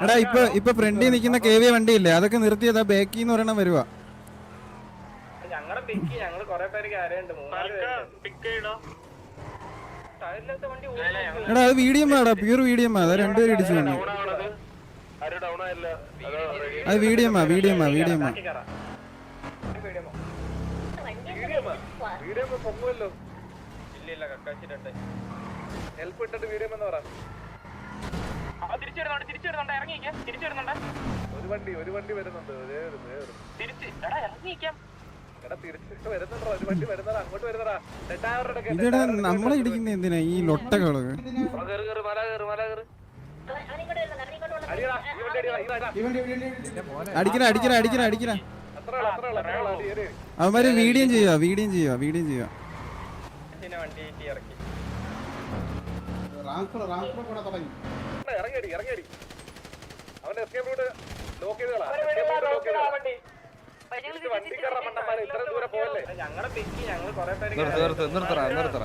എടാ ഇപ്പൊ ഫ്രണ്ടിൽ നിൽക്കുന്ന KV വണ്ടിയില്ലേ അതൊക്കെ നിർത്തിയതാ ബേക്കിന്ന് ഒരെണ്ണം വരുവാ. എടാ അത് VDM ആടാ, പ്യൂർ VDM ആ. അത് രണ്ടുപേരും ഇടിച്ചു വന്നു. അത് VDM ആ. ഒരു വണ്ടി വരുന്നുണ്ട്. ഇതെടാ നമ്മളെ ഇടിക്കുന്ന എന്തിനാ ഈ ലൊട്ടകള്? അടിക്കണ. അവന്മാര് വീഡിയോ ചെയ്യുക. ഇറങ്ങിയടി അവന്റെ എസ്കേപ്പ് റൂട്ട് ലോക്ക് ചെയ്തോളാം. നിർത്തറ